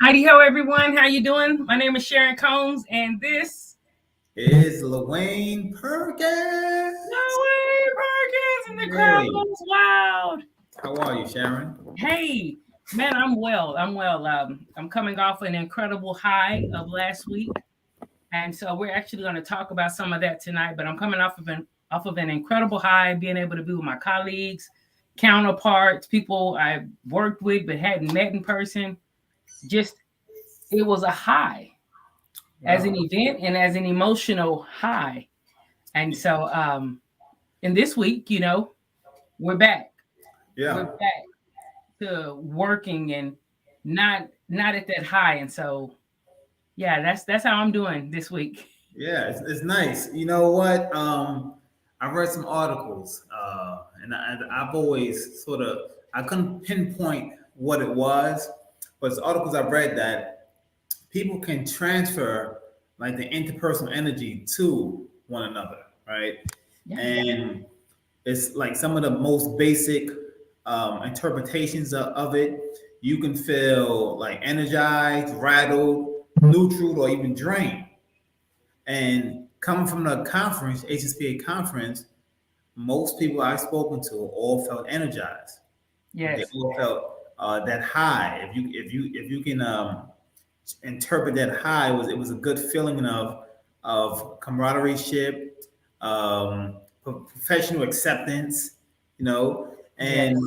Heidi ho, everyone. How you doing? My name is Sharon Combs, and this is Lawayne Perkins. Lawayne Perkins, and the crowd Hey, goes wild. how are you, Sharon? Hey, man, I'm well. I'm well. I'm coming off an incredible high of last week, and so we're actually going to talk about some of that tonight. But I'm coming off of an incredible high, being able to be with my colleagues, counterparts, people I worked with but hadn't met in person. Just it was a high. As an Wow. event and as an emotional high. And so in this week, we're back. We're Yeah, back to working and not at that high. And so yeah, that's how I'm doing this week. yeah, it's nice. You know what? I read some articles, and I've always I couldn't pinpoint what it was, but it's articles I've read that people can transfer like the interpersonal energy to one another, right? Yeah. And it's like some of the most basic interpretations of it. You can feel like energized, rattled, neutral, or even drained. And coming from the conference, HSPA conference, most people I've spoken to all felt energized. They Yes. all felt that high. If you can interpret that high, it was a good feeling of camaraderie, professional acceptance, Yes. and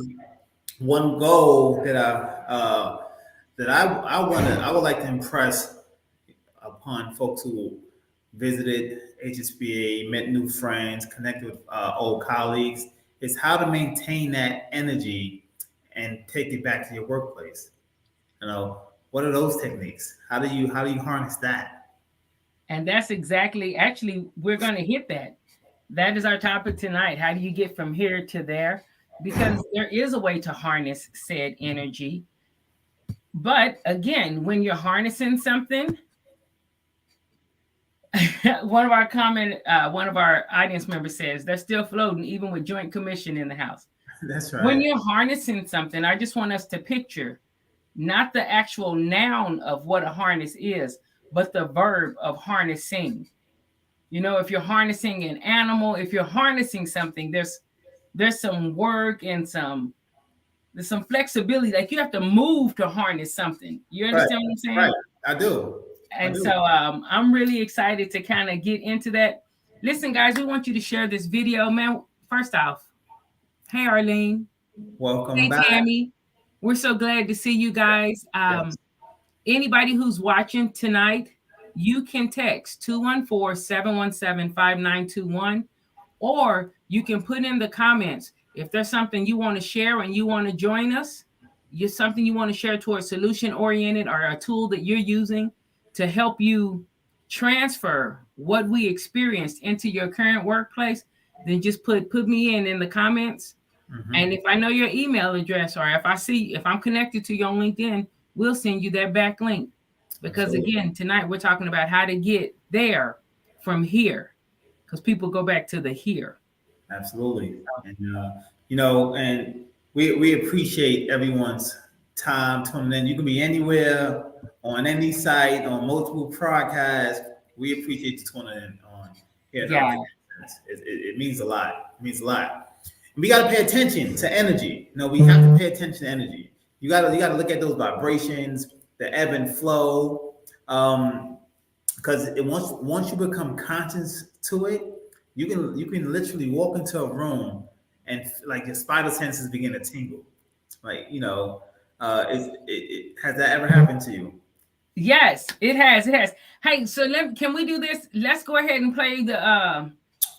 one goal that I would like to impress upon folks who visited HSBA, met new friends, connected with old colleagues, is how to maintain that energy and take it back to your workplace. What are those techniques? How do you harness that? And that's actually, we're going to hit that. That is our topic tonight. How do you get from here to there? Because there is a way to harness said energy. But again, when you're harnessing something, one of our audience members says they're still floating even with joint commission in the house. That's When right. you're harnessing something, I just want us to picture not the actual noun of what a harness is, but the verb of harnessing. If you're harnessing an animal, if you're harnessing something, there's some work and there's some flexibility. Like you have to move to harness something. You Right. understand what I'm saying? Right. I do. I And do. so I'm really excited to kind of get into that. Listen, guys, we want you to share this video, man. First off, hey, Arlene. Welcome Hey, back. Tammy. We're so glad to see you guys. Yes. Anybody who's watching tonight, you can text 214-717-5921, or you can put in the comments if there's something you want to share and you want to join us, something you want to share towards solution oriented or a tool that you're using to help you transfer what we experienced into your current workplace, then just put me in the comments. And if I know your email address, or if I'm connected to you on LinkedIn, we'll send you that back link. Because Absolutely. again, tonight we're talking about how to get there from here, because people go back to the here. Absolutely. And we appreciate everyone's time tuning in. You can be anywhere on any site on multiple podcasts. We appreciate you tuning in on here. Yeah. It means a lot. It means a lot. And we got to pay attention to energy. We have to pay attention to energy. You got to look at those vibrations, the ebb and flow, because once you become conscious to it, you can literally walk into a room and like your spider senses begin to tingle. Like has that ever happened to you? Yes, it has. It has. Hey, so can we do this? Let's go ahead and play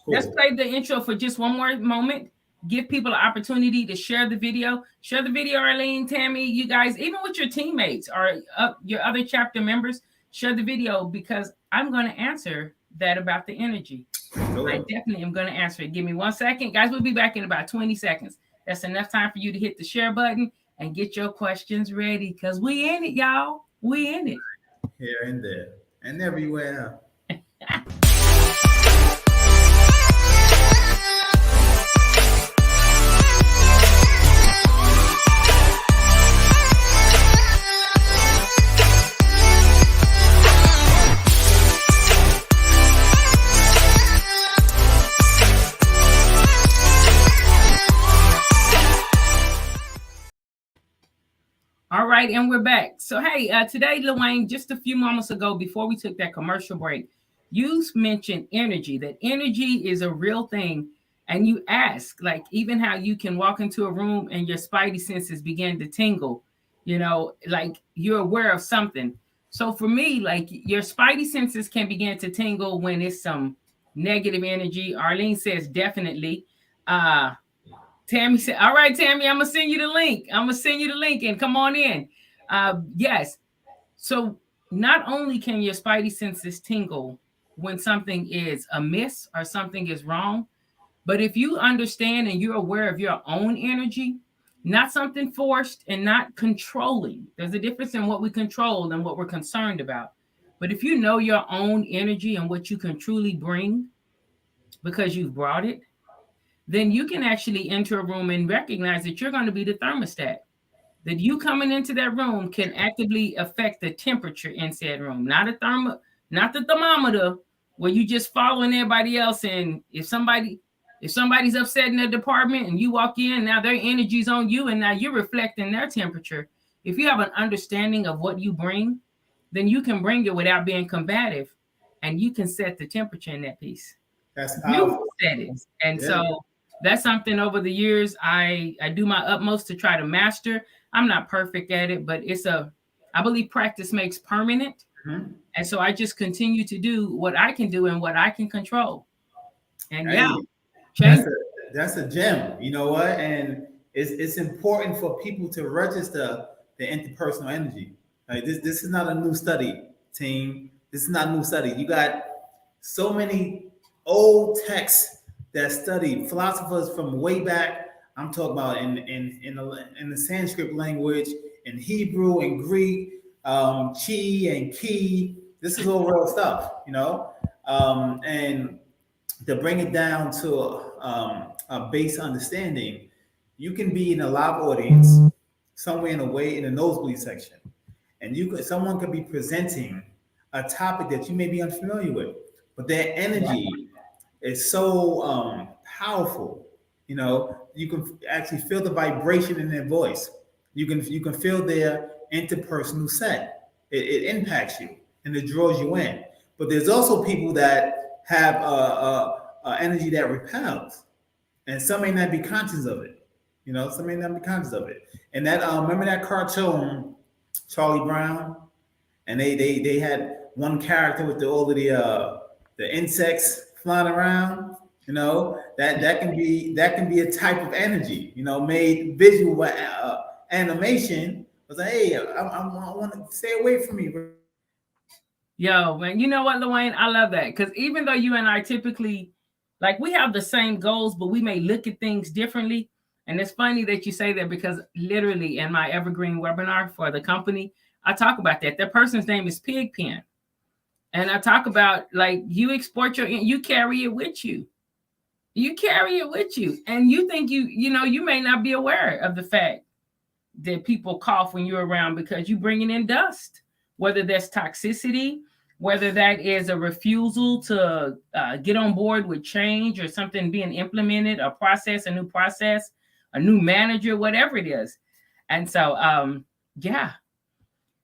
let's Cool. play the intro for just one more moment. Give people an opportunity to share the video. Share the video, Arlene, Tammy, you guys, even with your teammates or your other chapter members, share the video, because I'm going to answer that about the energy. Sure. I definitely am going to answer it. Give me 1 second. Guys, we'll be back in about 20 seconds. That's enough time for you to hit the share button and get your questions ready, because we in it, y'all. We in it. Here and there and everywhere. All right, and we're back. So, hey, today, Lawayne, just a few moments ago, before we took that commercial break, you mentioned energy, that energy is a real thing. And you ask, like, even how you can walk into a room and your spidey senses begin to tingle, like you're aware of something. So, for me, like, your spidey senses can begin to tingle when it's some negative energy. Arlene says, definitely. Uh, Tammy said, all right, Tammy, I'm gonna send you the link. I'm gonna send you the link and come on in. Yes. So not only can your spidey senses tingle when something is amiss or something is wrong, but if you understand and you're aware of your own energy, not something forced and not controlling. There's a difference in what we control and what we're concerned about. But if you know your own energy and what you can truly bring because you've brought it, then you can actually enter a room and recognize that you're going to be the thermostat. That you coming into that room can actively affect the temperature in said room, not the thermometer where you just following everybody else. And if somebody's upset in their department and you walk in, now their energy's on you and now you're reflecting their temperature. If you have an understanding of what you bring, then you can bring it without being combative, and you can set the temperature in that piece. That's You powerful. said it. And Yeah. so that's something over the years I do my utmost to try to master. I'm not perfect at it, but I believe practice makes permanent. Mhm. And so I just continue to do what I can do and what I can control. And yeah, Hey, change. that's a gem. You know what? And it's important for people to register the interpersonal energy. Like this is not a new study, team. This is not a new study. You got so many old texts that study philosophers from way back. I'm talking about in the Sanskrit language, in Hebrew and Greek, chi and ki. This is all real stuff, and to bring it down to a base understanding, you can be in a live audience somewhere in a way in the nosebleed section, and someone could be presenting a topic that you may be unfamiliar with, but their energy is so powerful. You can actually feel the vibration in their voice. You can feel their interpersonal set. It impacts you and it draws you in. But there's also people that have energy that repels, and some may not be conscious of it. Some may not be conscious of it. And that remember that cartoon, Charlie Brown, and they had one character with all of the insects flying around. That can be a type of energy. Made visual animation. I was like, hey, I want to stay away from me. Yo, man, you know what, Lawayne? I love that. Because even though you and I typically, like, we have the same goals, but we may look at things differently. And it's funny that you say that because literally in my evergreen webinar for the company, I talk about that. That person's name is Pigpen. And I talk about, like, you export you carry it with you. You carry it with you. And you think you may not be aware of the fact that people cough when you're around because you're bringing in dust, whether that's toxicity, whether that is a refusal to get on board with change or something being implemented, a new process, a new manager, whatever it is. And so, yeah.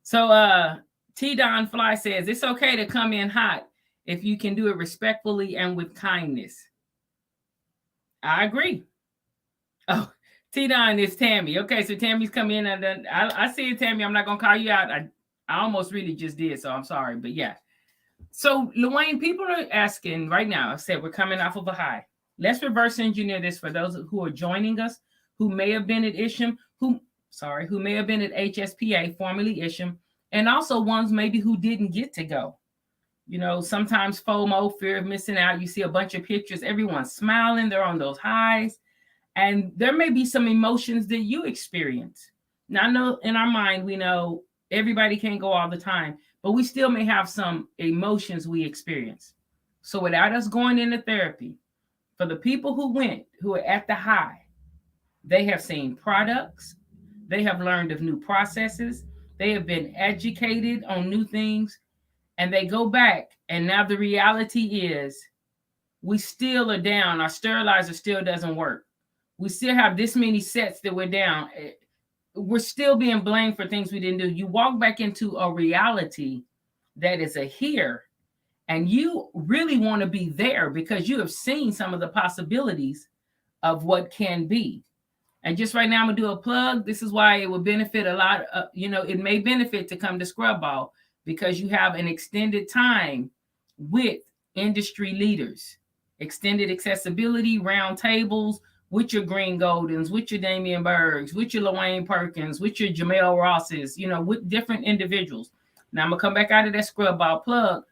So T Don Fly says, it's okay to come in hot if you can do it respectfully and with kindness. I agree. Oh, T Don is Tammy. Okay, so Tammy's come in and then I see it, Tammy. I'm not gonna call you out. I almost really just did, so I'm sorry. But yeah. So Lawayne, people are asking right now. I said we're coming off of a high. Let's reverse engineer this for those who are joining us, who may have been at Isham, who may have been at HSPA, formerly Isham, and also ones maybe who didn't get to go. Sometimes FOMO, fear of missing out. You see a bunch of pictures, everyone's smiling, they're on those highs. And there may be some emotions that you experience. Now, I know in our mind, we know everybody can't go all the time, but we still may have some emotions we experience. So without us going into therapy, for the people who are at the high, they have seen products, they have learned of new processes, they have been educated on new things, and they go back. And now the reality is we still are down. Our sterilizer still doesn't work. We still have this many sets that we're down. we're still being blamed for things we didn't do. You walk back into a reality that is a here, and you really want to be there because you have seen some of the possibilities of what can be. And just right now, I'm gonna do a plug. This is why it would benefit a lot. It may benefit to come to Scrub Ball because you have an extended time with industry leaders, extended accessibility round tables with your Green Goldens, with your Damian Bergs, with your Lawayne Perkins, with your Jamel Rosses, with different individuals. Now I'm gonna come back out of that Scrub Ball plug,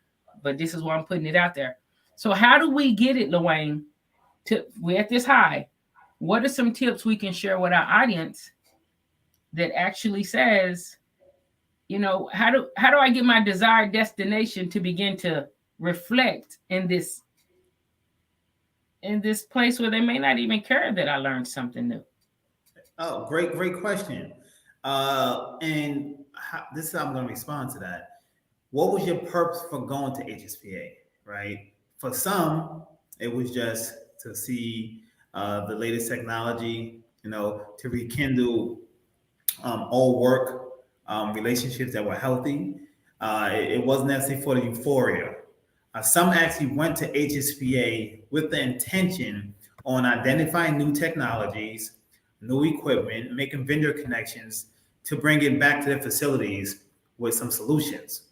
but this is why I'm putting it out there. So how do we get it, Lawayne? We're at this high. What are some tips we can share with our audience that actually says, how do I get my desired destination to begin to reflect in this place where they may not even care that I learned something new? Oh, great question. This is how I'm going to respond to that. What was your purpose for going to HSPA, right? For some, it was just to see the latest technology, to rekindle old work, relationships that were healthy. It wasn't necessarily for the euphoria. Some actually went to HSPA with the intention on identifying new technologies, new equipment, making vendor connections to bring it back to their facilities with some solutions.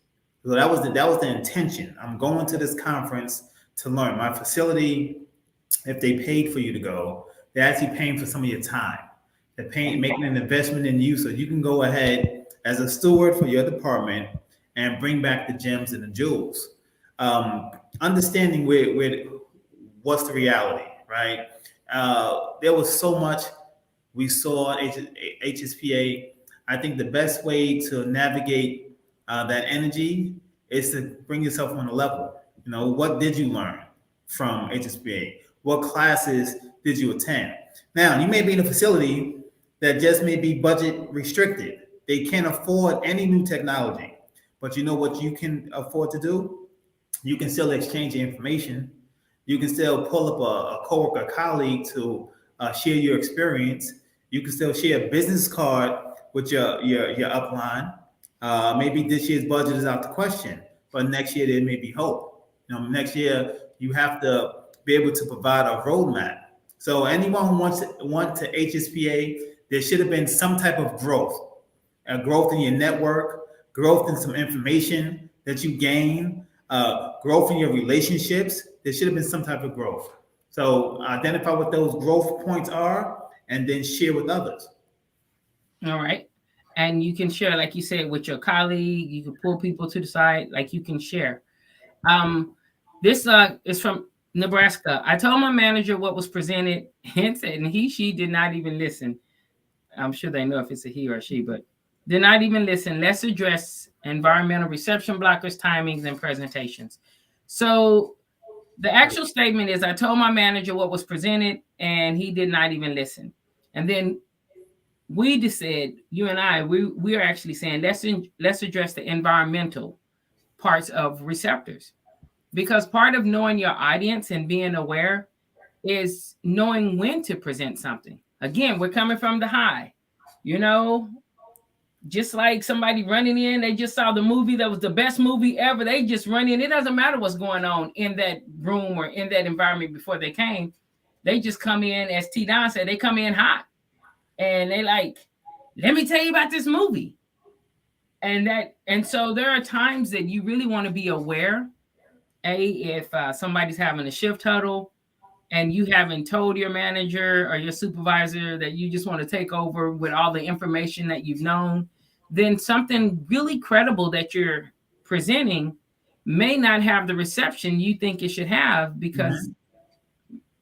So that was the intention. I'm going to this conference to learn. My facility, if they paid for you to go, they're actually paying for some of your time. They're making an investment in you so you can go ahead as a steward for your department and bring back the gems and the jewels. Understanding where what's the reality, right? There was so much we saw at HSPA. I think the best way to navigate that energy is to bring yourself on a level. What did you learn from HSPA? What classes did you attend? Now, you may be in a facility that just may be budget restricted. They can't afford any new technology. But you know what you can afford to do? You can still exchange information. You can still pull up a coworker, colleague to share your experience. You can still share a business card with your upline. Maybe this year's budget is out the question, but next year there may be hope. Next year you have to be able to provide a roadmap. So anyone who wants to HSPA, there should have been some type of growth, growth in your network, growth in some information that you gain, growth in your relationships. There should have been some type of growth. So identify what those growth points are and then share with others. All right. And you can share, like you said, with your colleague. You can pull people to the side, like you can share. This is from Nebraska. I told my manager what was presented and said, and she did not even listen. I'm sure they know if it's a he or a she, but did not even listen. Let's address environmental reception blockers, timings, and presentations. So the actual statement is, I told my manager what was presented and he did not even listen. And then we just said, you and I, we are actually saying, let's address the environmental parts of receptors. Because part of knowing your audience and being aware is knowing when to present something. Again, we're coming from the high, just like somebody running in, they just saw the movie that was the best movie ever. They just run in. It doesn't matter what's going on in that room or in that environment before they came. They just come in, as T. Don said, they come in hot. And they like, let me tell you about this movie. And so there are times that you really want to be aware. If somebody's having a shift huddle and you haven't told your manager or your supervisor that you just want to take over with all the information that you've known, then something really credible that you're presenting may not have the reception you think it should have, because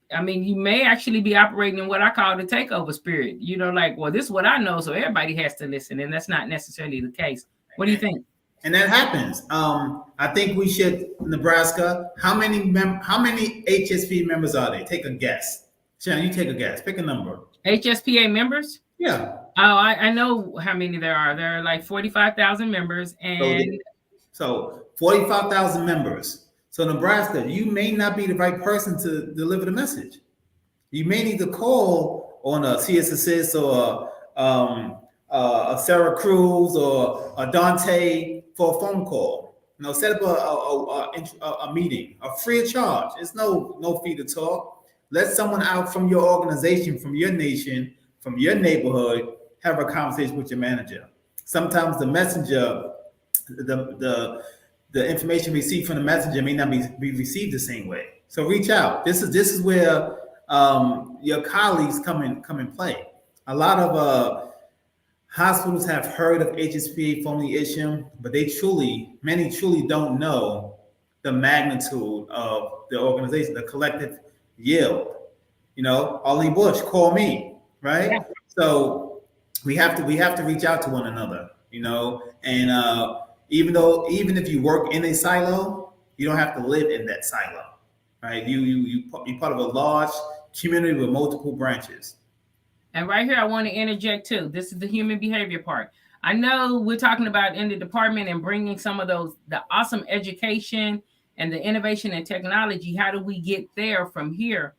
you may actually be operating in what I call the takeover spirit. Well, this is what I know, so everybody has to listen, and that's not necessarily the case. What do you think? And that happens. I think we should, Nebraska, how many HSP members are there? Take a guess. Shannon, you take a guess. Pick a number. HSPA members? Yeah. Oh, I know how many there are. There are like 45,000 members. And so 45,000 members. So Nebraska, you may not be the right person to deliver the message. You may need to call on a CS Assist or a Sarah Cruz or a Dante for a phone call. Set up a meeting, free of charge. It's no fee to talk. Let someone out from your organization, from your nation, from your neighborhood, have a conversation with your manager. Sometimes the messenger, the information received from the messenger may not be received the same way. So reach out. This is where your colleagues come in play. A lot of hospitals have heard of HSPA formerly Isham, but many truly don't know the magnitude of the organization, the collective yield. Arlene Bush, call me, right? Yeah. So we have to reach out to one another, and even if you work in a silo, you don't have to live in that silo, right? You're part of a large community with multiple branches. And right here, I want to interject too. This is the human behavior part. I know we're talking about in the department and bringing some of the awesome education and the innovation and technology. How do we get there from here?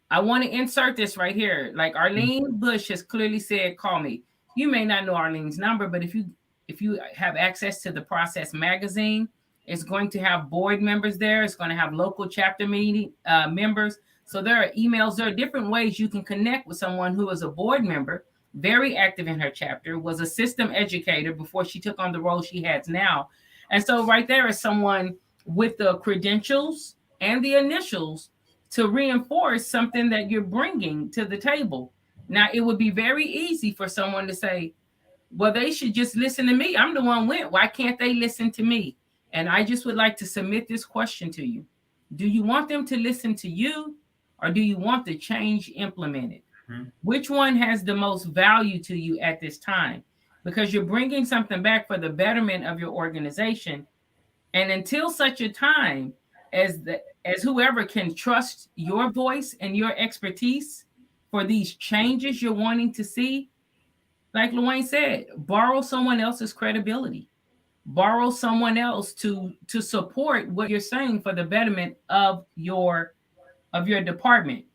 I want to insert this right here. Like Arlene Bush has clearly said, call me. You may not know Arlene's number, but if you have access to the Process magazine, it's going to have board members there. It's going to have local chapter meeting members. So there are emails. There are different ways you can connect with someone who is a board member, very active in her chapter, was a system educator before she took on the role she has now. And so right there is someone with the credentials and the initials to reinforce something that you're bringing to the table. Now, it would be very easy for someone to say, well, they should just listen to me. I'm the one went. Why can't they listen to me? And I just would like to submit this question to you. Do you want them to listen to you, or do you want the change implemented? Mm-hmm. Which one has the most value to you at this time? Because you're bringing something back for the betterment of your organization. And until such a time as whoever can trust your voice and your expertise for these changes you're wanting to see, like Lawayne said, borrow someone else's credibility, borrow someone else to support what you're saying for the betterment of your department.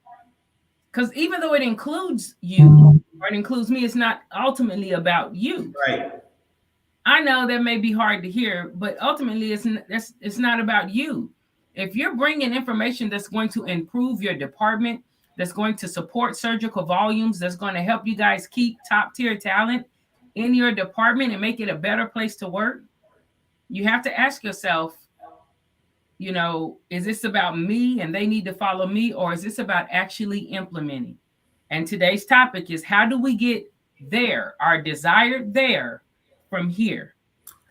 Because even though it includes you or it includes me, it's not ultimately about you. Right. I know that may be hard to hear, but ultimately it's not about you. If you're bringing information that's going to improve your department, that's going to support surgical volumes, that's going to help you guys keep top tier talent in your department and make it a better place to work, you have to ask yourself, is this about me and they need to follow me, or is this about actually implementing? And today's topic is, how do we get there, our desired there, from here?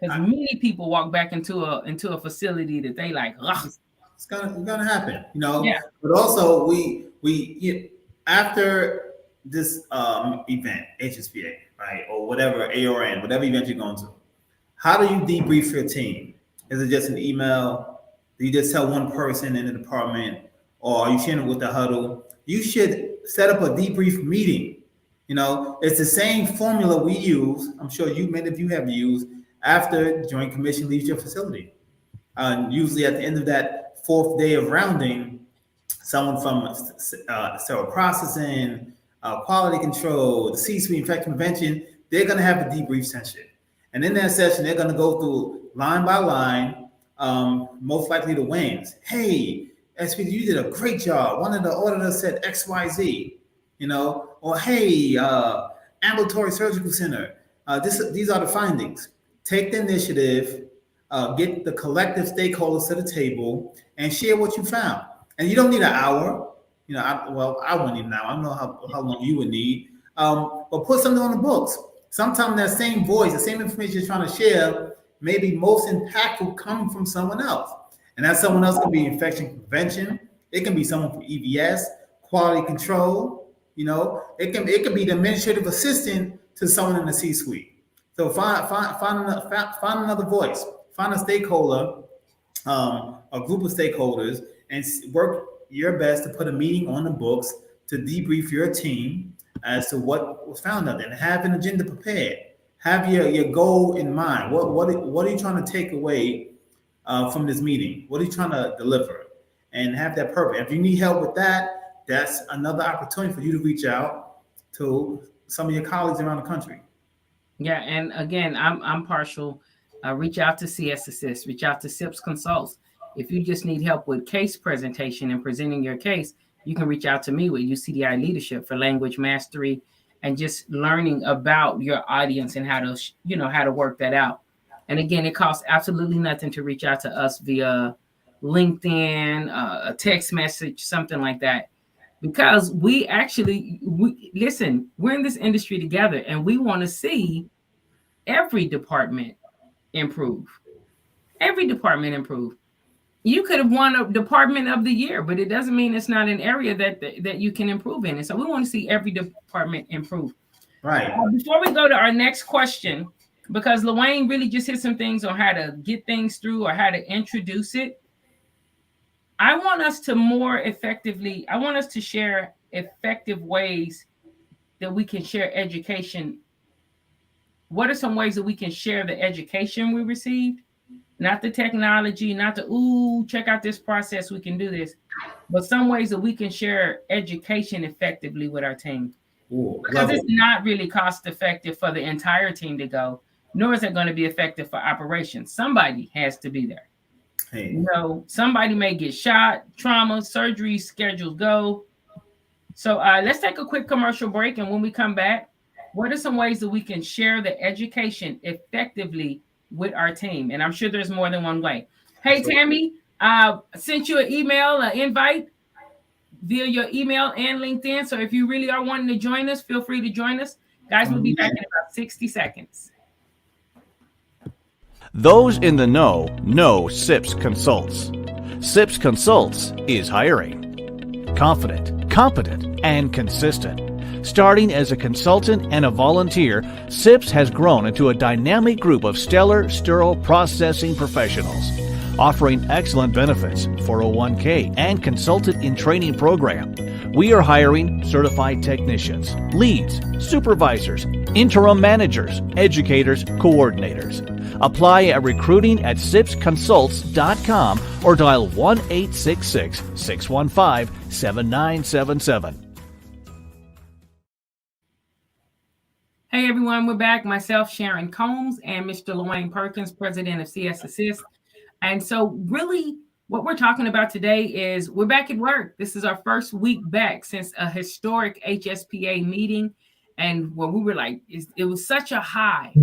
Because many people walk back into a facility that they like, ugh. It's gonna happen, Yeah. But also we after this event, HSPA, right, or whatever ARN, whatever event you're going to, how do you debrief your team? Is it just an email? Do you just tell one person in the department, or are you sharing it with the huddle? You should set up a debrief meeting. It's the same formula we use. I'm sure many of you have used after Joint Commission leaves your facility. Usually at the end of that fourth day of rounding, someone from sterile processing, quality control, the C-suite, infection prevention, they're going to have a debrief session. And in that session, they're going to go through line by line, most likely the wins. Hey, SPD, you did a great job. One of the auditors said XYZ, or hey, ambulatory surgical center, these are the findings. Take the initiative, get the collective stakeholders to the table, and share what you found. And you don't need an hour. I wouldn't need an hour. I don't know how long you would need. But put something on the books. Sometimes that same voice, the same information you're trying to share, may be most impactful coming from someone else. And that someone else can be infection prevention. It can be someone from EVS, quality control. It can be the administrative assistant to someone in the C-suite. So find another voice. Find a stakeholder, a group of stakeholders, and work your best to put a meeting on the books to debrief your team as to what was found out there, and have an agenda prepared. Have your goal in mind. What are you trying to take away from this meeting? What are you trying to deliver? And have that purpose. If you need help with that, that's another opportunity for you to reach out to some of your colleagues around the country. Yeah, and again, I'm partial. Reach out to CS Assist, reach out to SIPS Consults. If you just need help with case presentation and presenting your case, you can reach out to me with UCDI Leadership for language mastery and just learning about your audience and how to how to work that out. And again, it costs absolutely nothing to reach out to us via LinkedIn, a text message, something like that, because we listen, we're in this industry together and we want to see every department improve. Every department improve. You could have won a department of the year, but it doesn't mean it's not an area that you can improve in. And so we want to see every department improve. Right. Before we go to our next question, because Lawayne really just hit some things on how to get things through or how to introduce it, I want us to I want us to share effective ways that we can share education. What are some ways that we can share the education we received? Not the technology, not the, ooh, check out this process, we can do this, but some ways that we can share education effectively with our team. Ooh, Because it's not really cost effective for the entire team to go, nor is it going to be effective for operations. Somebody has to be there. Hey. You know, somebody may get shot, trauma, surgery schedules go. So let's take a quick commercial break. And when we come back, what are some ways that we can share the education effectively with our team? And I'm sure there's more than one way. Hey, Tammy, sent you an email, an invite via your email and LinkedIn. So if you really are wanting to join us, feel free to join us. Guys, we'll be back in about 60 seconds. Those in the know SIPS Consults. SIPS Consults is hiring. Confident, competent, and consistent. Starting as a consultant and a volunteer, SIPS has grown into a dynamic group of stellar sterile processing professionals, offering excellent benefits, 401k, and consultant in training program. We are hiring certified technicians, leads, supervisors, interim managers, educators, coordinators. Apply at recruiting@sipsconsults.com or dial 1-866-615-7977. Hey everyone, we're back. Myself, Sharon Combs, and Mr. Lawayne Perkins, president of CS Assist. And so really what we're talking about today is we're back at work. This is our first week back since a historic HSPA meeting, and where we were like, it was such a high.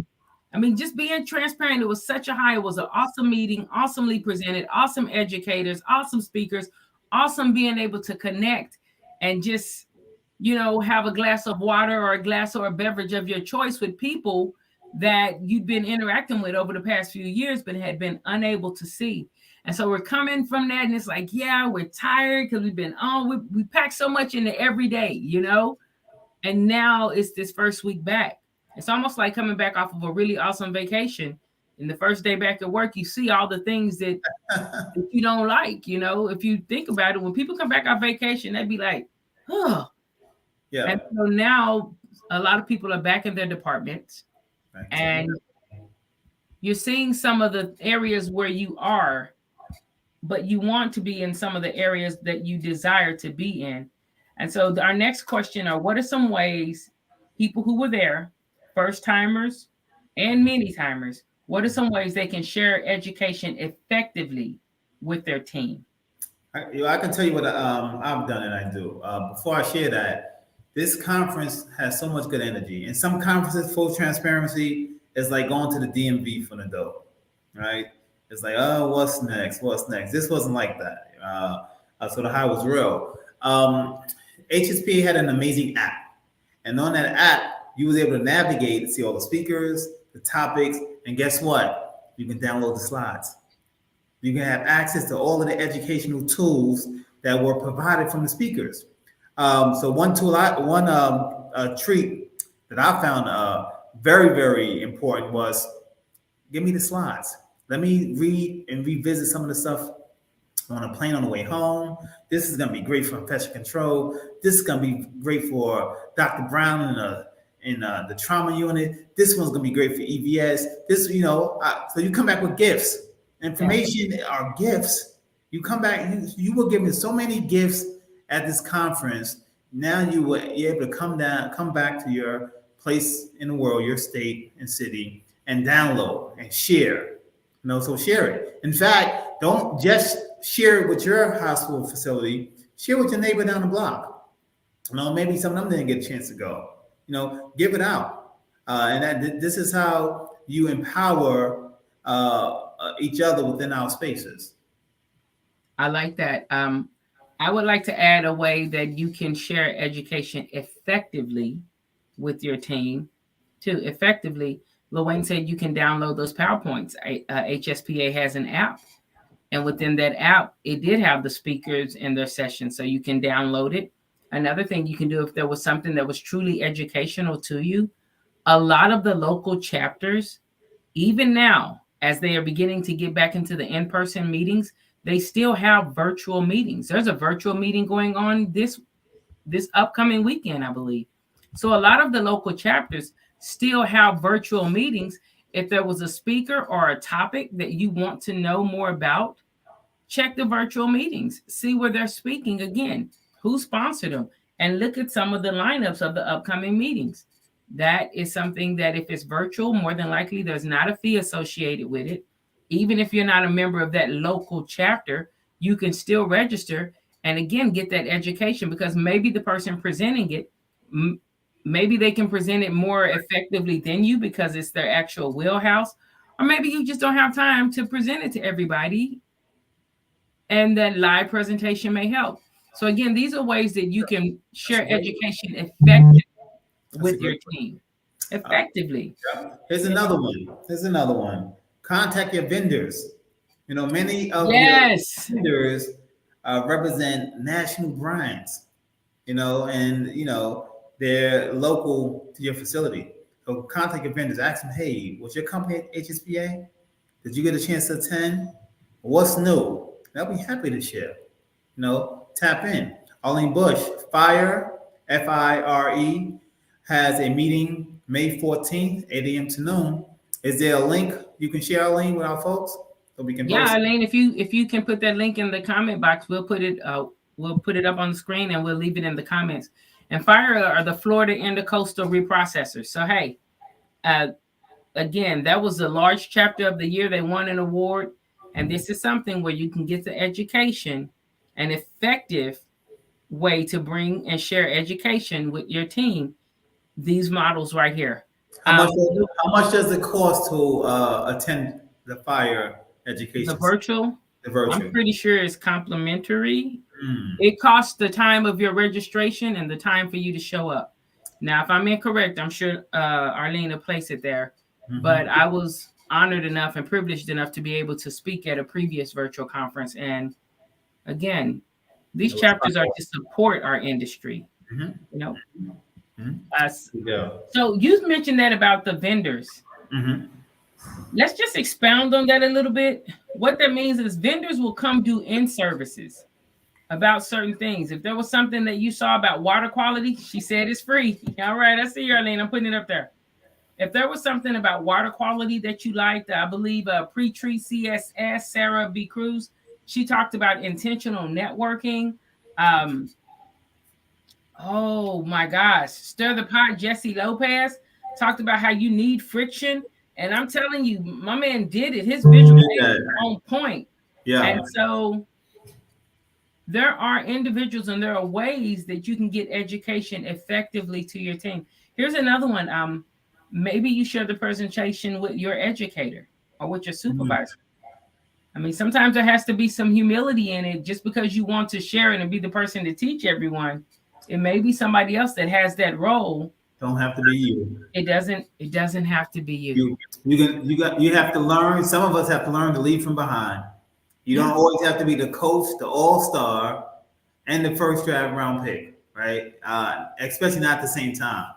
I mean, just being transparent, it was such a high. It was an awesome meeting, awesomely presented, awesome educators, awesome speakers, awesome being able to connect and just, have a glass of water or a glass or a beverage of your choice with people that you'd been interacting with over the past few years, but had been unable to see. And so we're coming from that, and it's like, yeah, we're tired because we've been on, we packed so much into every day, and now it's this first week back. It's almost like coming back off of a really awesome vacation. And the first day back at work, you see all the things that you don't like, if you think about it, when people come back off vacation, they'd be like, oh. Yeah. And so now a lot of people are back in their departments, and you're seeing some of the areas where you are, but you want to be in some of the areas that you desire to be in. And so our next question are, what are some ways people who were there, first timers and many timers, what are some ways they can share education effectively with their team? I can tell you what I've done and I do. Before I share that, this conference has so much good energy. And some conferences, full transparency, is like going to the DMV for an adult, right? It's like, oh, what's next? What's next? This wasn't like that. So the high was real. HSPA had an amazing app. And on that app, you was able to navigate and see all the speakers, the topics, and guess what? You can download the slides. You can have access to all of the educational tools that were provided from the speakers. So one treat that I found very, very important was, give me the slides. Let me read and revisit some of the stuff on a plane on the way home. This is going to be great for infection control. This is going to be great for Dr. Brown in the trauma unit. This one's going to be great for EVS. So you come back with gifts. Information are gifts. You come back, you were given so many gifts at this conference. Now you're able to come back to your place in the world, your state and city, and download and share. So share it. In fact, don't just share it with your hospital facility. Share with your neighbor down the block. Maybe some of them didn't get a chance to go. Give it out. This is how you empower each other within our spaces. I like that. I would like to add a way that you can share education effectively with your team too. Effectively, Lawayne said you can download those PowerPoints. HSPA has an app, and within that app, it did have the speakers in their session, so you can download it. Another thing you can do, if there was something that was truly educational to you, a lot of the local chapters, even now, as they are beginning to get back into the in-person meetings, they still have virtual meetings. There's a virtual meeting going on this upcoming weekend, I believe. So a lot of the local chapters still have virtual meetings. If there was a speaker or a topic that you want to know more about, check the virtual meetings, see where they're speaking again, who sponsored them, and look at some of the lineups of the upcoming meetings. That is something that if it's virtual, more than likely there's not a fee associated with it. Even if you're not a member of that local chapter, you can still register and again get that education, because maybe the person presenting it, maybe they can present it more effectively than you because it's their actual wheelhouse, or maybe you just don't have time to present it to everybody, and that live presentation may help. So again, these are ways that you can share education effectively with your team. Effectively. Here's another one. Contact your vendors. Many of your vendors represent national brands, and they're local to your facility. So contact your vendors. Ask them, hey, was your company at HSPA? Did you get a chance to attend? What's new? They'll be happy to share. Tap in. Arlene Bush, FIRE, FIRE, has a meeting May 14th, 8 a.m. to noon. Is there a link you can share, Arlene, with our folks? So we can Arlene, if you can put that link in the comment box, we'll put it up on the screen and we'll leave it in the comments. And FIRE are the Florida Intercoastal Reprocessors. So hey, again, that was the large chapter of the year. They won an award, and this is something where you can get the education, an effective way to bring and share education with your team. These models right here. How much does it cost to attend the FIRE education? The virtual? I'm pretty sure it's complimentary. It costs the time of your registration and the time for you to show up. Now, if I'm incorrect, I'm sure Arlene will place it there. But I was honored enough and privileged enough to be able to speak at a previous virtual conference. And again, these chapters are to support our industry. So you mentioned that about the vendors. Let's just expound on that a little bit. What that means is vendors will come do in-services about certain things. If there was something that you saw about water quality, she said it's free. All right, I see you, Arlene. I'm putting it up there. If there was something about water quality that you liked, I believe pre-treat CSS, Sarah B. Cruz, she talked about intentional networking. Oh my gosh, Stir the Pot, Jesse Lopez talked about how you need friction. And I'm telling you, my man did it. His visual is on point. Yeah. And so there are individuals and there are ways that you can get education effectively to your team. Here's another one. Maybe you share the presentation with your educator or with your supervisor. I mean, sometimes there has to be some humility in it. Just because you want to share it and be the person to teach everyone, it may be somebody else that has that role. Don't have to be you. It doesn't have to be you. You have to learn. Some of us have to learn to lead from behind. You don't always have to be the coach, the all-star, and the first draft round pick, right? Especially not at the same time.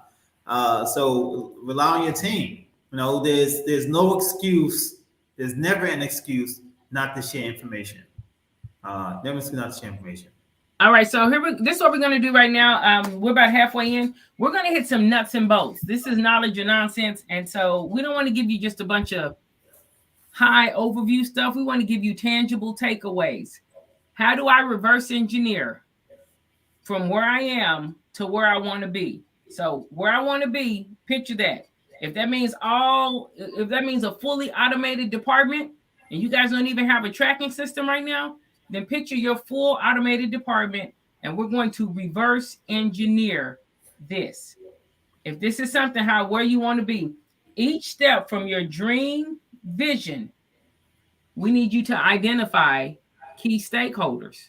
So rely on your team. There's no excuse. There's never an excuse not to share information. Never excuse not to share information. All right, so this is what we're going to do right now. We're about halfway in. We're going to hit some nuts and bolts. This is knowledge or nonsense, and so we don't want to give you just a bunch of high overview stuff. We want to give you tangible takeaways. How do I reverse engineer from where I am to where I want to be? So where I want to be, picture that. If that means a fully automated department, and you guys don't even have a tracking system right now, then picture your full automated department, and we're going to reverse engineer this. If this is something where you want to be, each step from your dream vision, we need you to identify key stakeholders.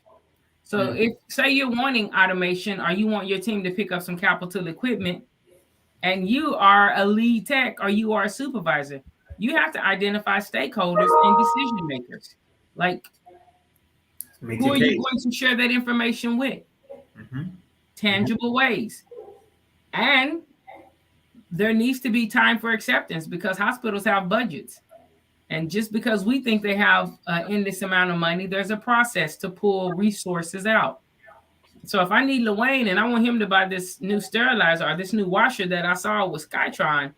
So if say you're wanting automation or you want your team to pick up some capital equipment and you are a lead tech or you are a supervisor, you have to identify stakeholders and decision makers. Like, who are you going to share that information with? Tangible ways. And there needs to be time for acceptance because hospitals have budgets. And just because we think they have in this amount of money, there's a process to pull resources out. So if I need Lawayne and I want him to buy this new sterilizer or this new washer that I saw with Skytron,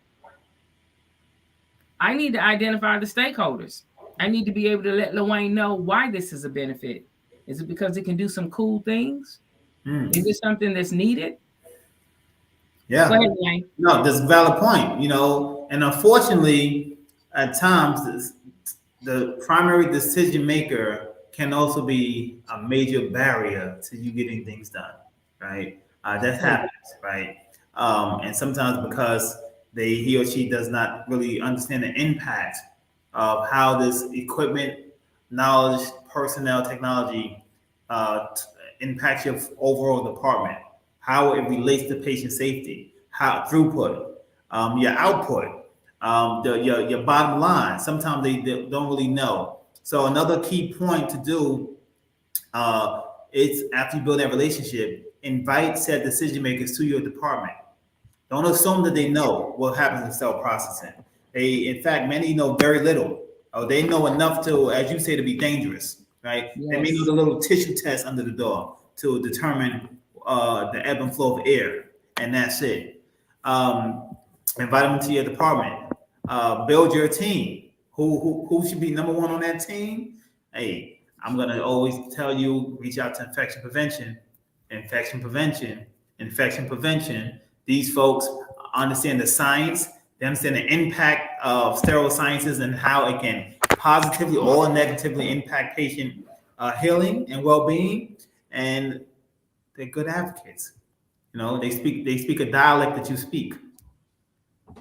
I need to identify the stakeholders. I need to be able to let Lawayne know why this is a benefit. Is it because it can do some cool things? Is it something that's needed? Yeah. Go ahead, Lawayne. No, that's a valid point, and unfortunately, at times, the primary decision maker can also be a major barrier to you getting things done, right? That happens, right? And sometimes because he or she does not really understand the impact of how this equipment, knowledge, personnel, technology impacts your overall department, how it relates to patient safety, how throughput, your output, your bottom line. Sometimes they don't really know. So another key point to do is after you build that relationship, invite said decision makers to your department. Don't assume that they know what happens in cell processing. In fact, many know very little. They know enough to, as you say, to be dangerous, right? Yes. They may know the little tissue test under the door to determine the ebb and flow of air, and that's it. Invite them to your department. Build your team. Who should be number one on that team? Hey, I'm gonna always tell you, reach out to infection prevention. These folks understand the science. They understand the impact of sterile sciences and how it can positively or negatively impact patient healing and well-being. And they're good advocates. They speak a dialect that you speak.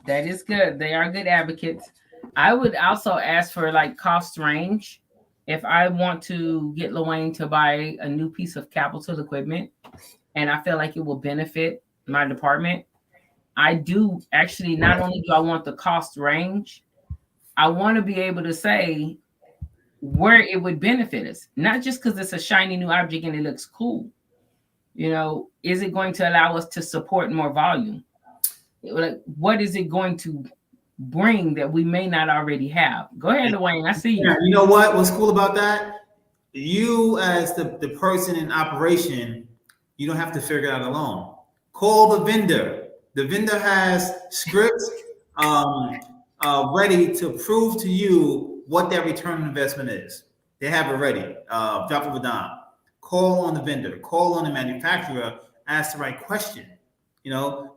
That is good. They are good advocates. I would also ask for cost range. If I want to get Lawayne to buy a new piece of capital equipment and I feel like it will benefit my department, I do actually, not only do I want the cost range, I want to be able to say where it would benefit us, not just because it's a shiny new object and it looks cool. Is it going to allow us to support more volume? What is it going to bring that we may not already have? Go ahead, Lawayne. I see you. Yeah, you know what? What's cool about that? You, as the person in operation, you don't have to figure it out alone. Call the vendor. The vendor has scripts ready to prove to you what that return on investment is. They have it ready. Drop of a dime. Call on the vendor. Call on the manufacturer. Ask the right question. If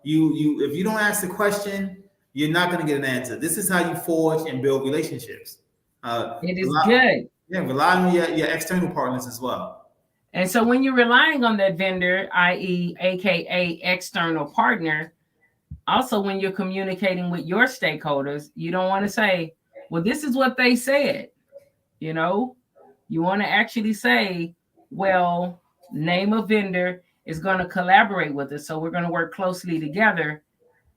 you don't ask the question, you're not going to get an answer. This is how you forge and build relationships. It is good. Yeah, rely on your external partners as well. And so when you're relying on that vendor, i.e., AKA external partner, also when you're communicating with your stakeholders, you don't want to say, well, this is what they said. You want to actually say, well, name a vendor is going to collaborate with us. So we're going to work closely together.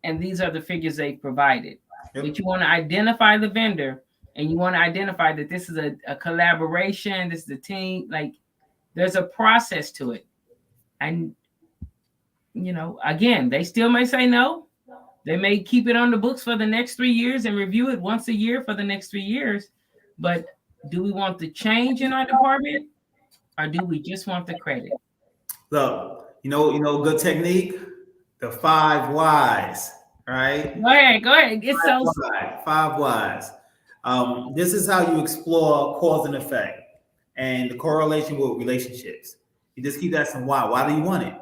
And these are the figures they provided. Yep. But you want to identify the vendor and you want to identify that this is a collaboration. This is a team. There's a process to it. And, again, they still may say no. They may keep it on the books for the next 3 years and review it once a year for the next 3 years. But do we want the change in our department or do we just want the credit? Look, good technique, the 5 whys, right? Go ahead. It's so 5 whys. This is how you explore cause and effect and the correlation with relationships. You just keep asking why. Why do you want it?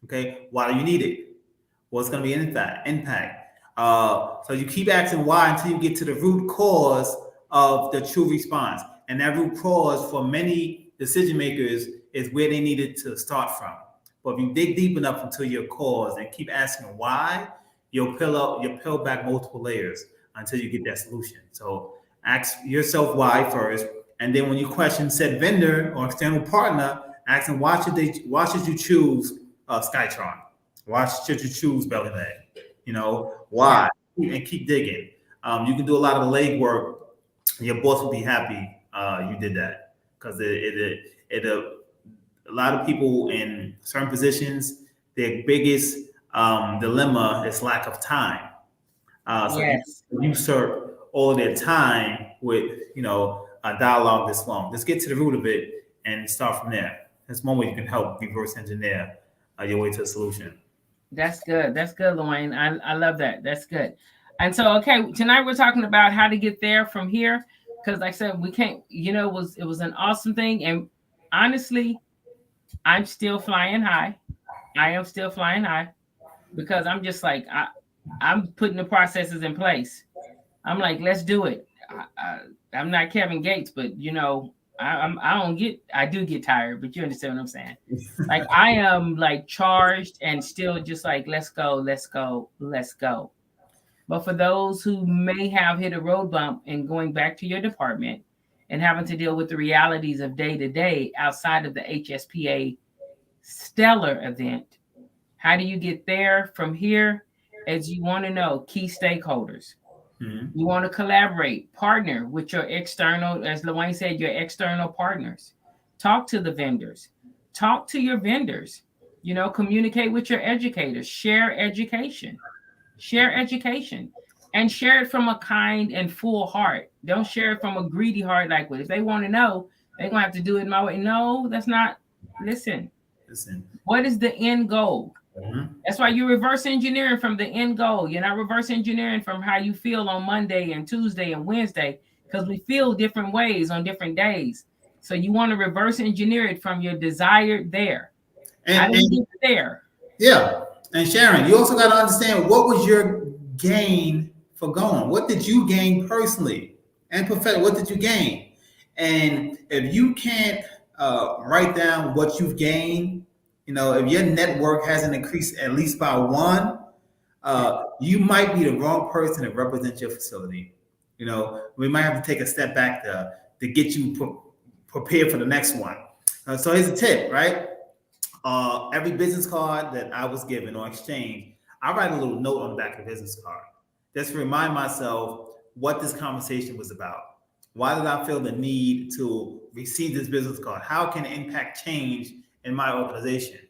Okay. Why do you need it? What's going to be an impact? So you keep asking why until you get to the root cause of the true response. And that root cause for many decision makers is where they needed to start from. But if you dig deep enough into your cause and keep asking why, you'll peel back multiple layers until you get that solution. So ask yourself why first, and then when you question said vendor or external partner, ask them why should you choose Skytron? Why should you choose Belly Leg? You know why, and keep digging. You can do a lot of the leg work. Your boss will be happy you did that, because a lot of people in certain positions, their biggest dilemma is lack of time. So Yes. you usurp all of their time with, a dialogue this long. Let's get to the root of it and start from there. That's one way you can help reverse engineer your way to a solution. That's good. That's good, Lawayne. I love that. That's good. And so, okay, tonight we're talking about how to get there from here. Because like I said, we can't, it was an awesome thing. And honestly, I'm still flying high. I am still flying high because I'm just like, I'm putting the processes in place. I'm like, let's do it. I'm not Kevin Gates, but I do get tired, but you understand what I'm saying? Like I am like charged and still just like, let's go, let's go, let's go. But for those who may have hit a road bump in going back to your department and having to deal with the realities of day to day outside of the HSPA stellar event, how do you get there from here? As you want to know, key stakeholders. You want to collaborate, partner with your external, as Lawayne said, your external partners. Talk to the vendors. Talk to your vendors. Communicate with your educators. Share education. And share it from a kind and full heart. Don't share it from a greedy heart. Like, well, if they want to know, they're going to have to do it my way. No, that's not. Listen. What is the end goal? That's why you're reverse engineering from the end goal. You're not reverse engineering from how you feel on Monday and Tuesday and Wednesday, because we feel different ways on different days. So you want to reverse engineer it from your desired there. How do you get there? Yeah. And Sharon, you also got to understand, what was your gain for going? What did you gain personally and professionally? What did you gain? And if you can't write down what you've gained, if your network hasn't increased at least by one, you might be the wrong person to represent your facility. We might have to take a step back to get you prepared for the next one. So here's a tip, right? Every business card that I was given or exchanged, I write a little note on the back of the business card just to remind myself what this conversation was about. Why did I feel the need to receive this business card? How can it impact change in my organization?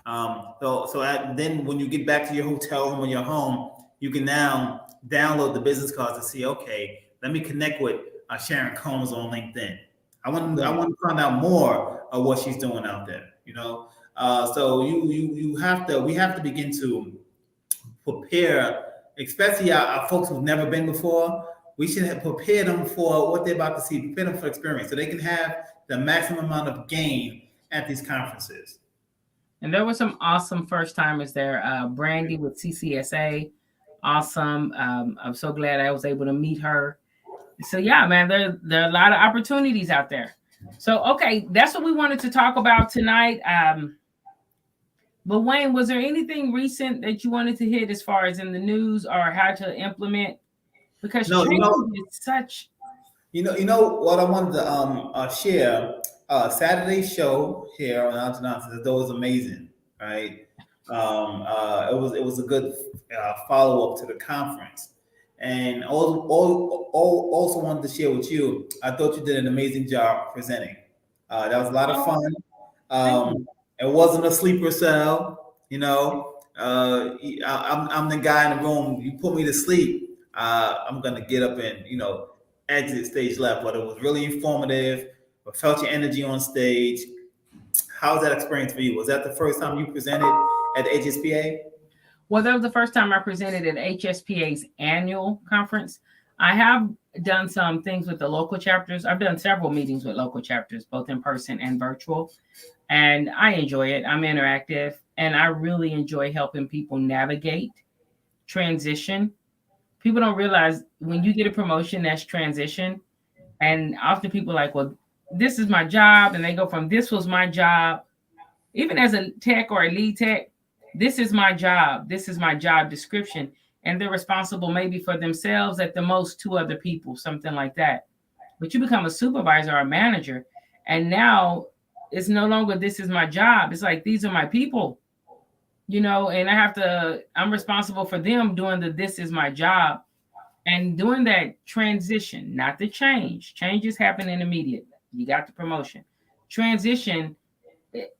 Then when you get back to your hotel room or your home, you can now download the business cards and see, okay, let me connect with Sharon Combs on LinkedIn. I want to find out more of what she's doing out there. So we have to begin to prepare, especially our folks who've never been before. We should have prepared them for what they're about to see, prepare them for experience, so they can have the maximum amount of gain at these conferences. And there were some awesome first timers there. Brandy with CCSA, awesome. I'm so glad I was able to meet her. So yeah, man, there are a lot of opportunities out there. So okay, that's what we wanted to talk about tonight. But Wayne, was there anything recent that you wanted to hit as far as in the news or how to implement? Because change is such. You know what I wanted to share. Saturday show here on Nonsense, that was amazing, right? It was a good follow up to the conference, and also wanted to share with you. I thought you did an amazing job presenting. That was a lot of fun. It wasn't a sleeper cell, I'm the guy in the room. You put me to sleep, I'm gonna get up and exit stage left. But it was really informative. I felt your energy on stage. How was that experience for you? Was that the first time you presented at the HSPA? Well, that was the first time I presented at HSPA's annual conference. I have done some things with the local chapters. I've done several meetings with local chapters, both in person and virtual, and I enjoy it. I'm interactive, and I really enjoy helping people navigate transition. People don't realize when you get a promotion, that's transition. And often people are like, well, this is my job. And they go from this was my job, even as a tech or a lead tech, this is my job. This is my job description. And they're responsible maybe for themselves, at the most two other people, something like that. But you become a supervisor or a manager. And now it's no longer this is my job. It's like these are my people, and I'm responsible for them doing this is my job. And doing that transition, not the change. Change is happening immediately. You got the promotion. Transition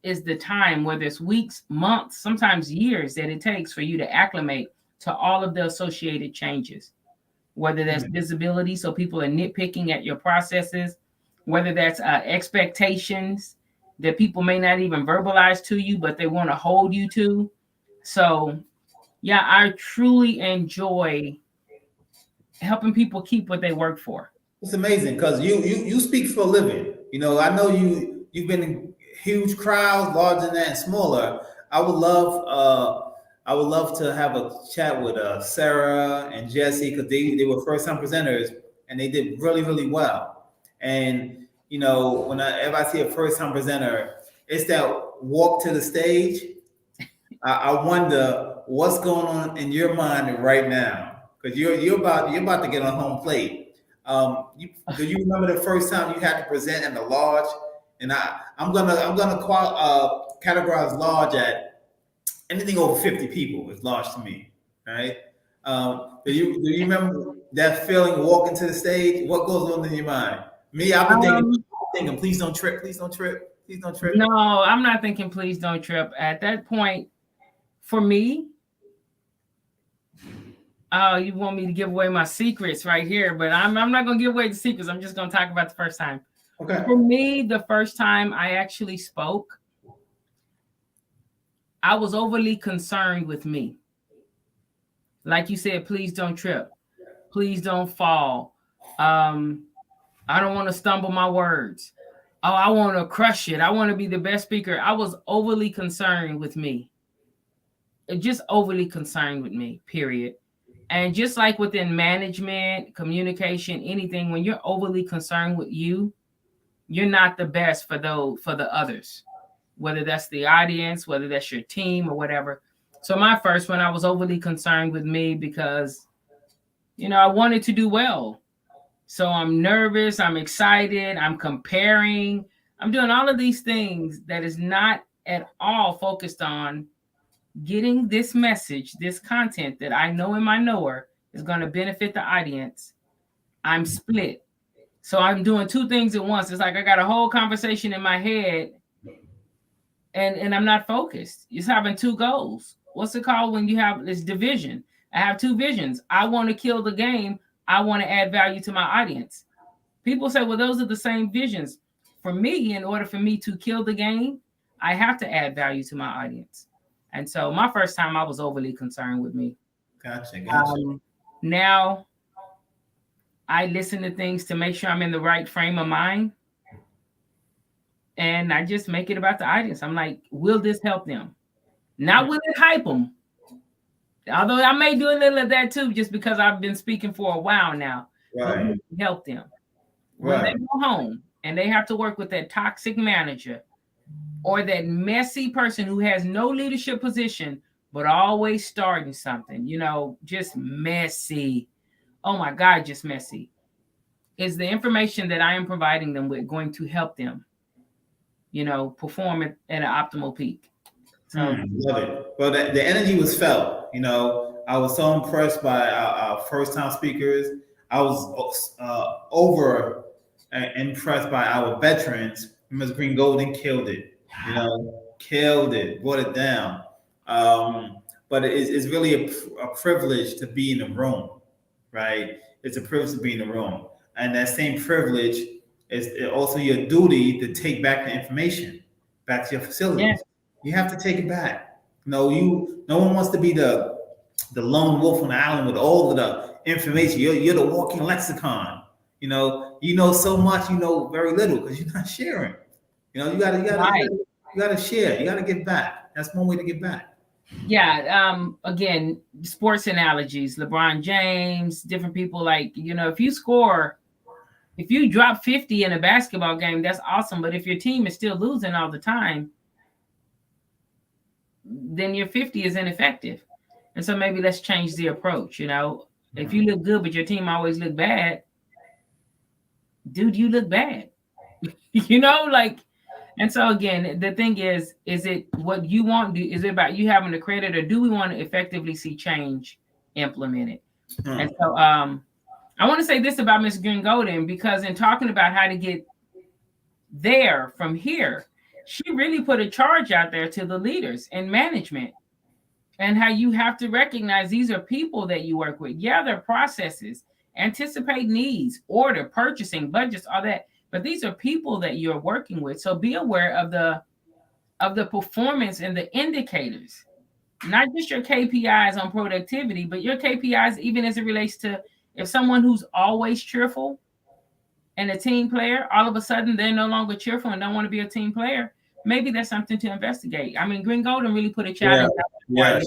is the time, whether it's weeks, months, sometimes years, that it takes for you to acclimate to all of the associated changes. Whether that's visibility, so people are nitpicking at your processes, whether that's expectations that people may not even verbalize to you, but they want to hold you to. So, yeah, I truly enjoy helping people keep what they work for. It's amazing because you speak for a living. I know you've been in huge crowds, larger than that, and smaller. I would love to have a chat with Sarah and Jesse, because they were first time presenters and they did really, really well. And whenever I see a first time presenter, it's that walk to the stage. I wonder what's going on in your mind right now. Because you're about to get on home plate. Do you remember the first time you had to present in the lodge? And I'm gonna categorize lodge at anything over 50 people is large to me, right? Do you remember that feeling walking to the stage? What goes on in your mind? Me, I've been thinking, please don't trip, please don't trip, please don't trip. No, I'm not thinking please don't trip. At that point, for me, you want me to give away my secrets right here, but I'm not going to give away the secrets. I'm just going to talk about the first time. Okay. For me, the first time I actually spoke, I was overly concerned with me. Like you said, please don't trip. Please don't fall. I don't want to stumble my words. Oh, I want to crush it. I want to be the best speaker. I was overly concerned with me. Just overly concerned with me, period. And just like within management, communication, anything, when you're overly concerned with you, you're not the best for the others, whether that's the audience, whether that's your team or whatever. So my first one, I was overly concerned with me because, I wanted to do well. So I'm nervous, I'm excited, I'm comparing, I'm doing all of these things that is not at all focused on getting this message, this content that I know in my knower is going to benefit the audience. I'm split. So I'm doing two things at once. It's like I got a whole conversation in my head and I'm not focused. It's having two goals. What's it called when you have this division? I have two visions. I want to kill the game. I want to add value to my audience. People say, well, those are the same visions. For me, in order for me to kill the game, I have to add value to my audience. And so my first time, I was overly concerned with me. Gotcha. Now, I listen to things to make sure I'm in the right frame of mind. And I just make it about the audience. I'm like, will this help them? Not will it hype them? Although I may do a little of that too, just because I've been speaking for a while now. Right. But help them. When they go home and they have to work with that toxic manager or that messy person who has no leadership position, but always starting something, just messy. Oh my God, just messy. Is the information that I am providing them with going to help them, perform at an optimal peak? So, love it. Well, the energy was felt. I was so impressed by our first-time speakers. I was over impressed by our veterans. Ms. Green Golden killed it. Killed it, brought it down. But it's really a privilege to be in the room, right? It's a privilege to be in the room. And that same privilege is also your duty to take back the information back to your facilities. Yes. You have to take it back. No one wants to be the lone wolf on the island with all of the information. You're the walking lexicon. You know so much, you know very little because you're not sharing. You gotta share. You gotta give back. That's one way to give back. Yeah. Again, sports analogies, LeBron James, different people, like, if you drop 50 in a basketball game, that's awesome. But if your team is still losing all the time, then your 50 is ineffective. And so maybe let's change the approach. If you look good, but your team always look bad, dude, you look bad. And so again, the thing is it what you want? Is it about you having the credit, or do we want to effectively see change implemented? And so I want to say this about Ms. Green Golden, because in talking about how to get there from here, she really put a charge out there to the leaders and management, and how you have to recognize these are people that you work with. Yeah, they're processes, anticipate needs, order, purchasing, budgets, all that. But these are people that you're working with. So be aware of the performance and the indicators, not just your KPIs on productivity, but your KPIs even as it relates to if someone who's always cheerful and a team player, all of a sudden they're no longer cheerful and don't want to be a team player. Maybe that's something to investigate. I mean, Green Golden really put a challenge out. Yeah,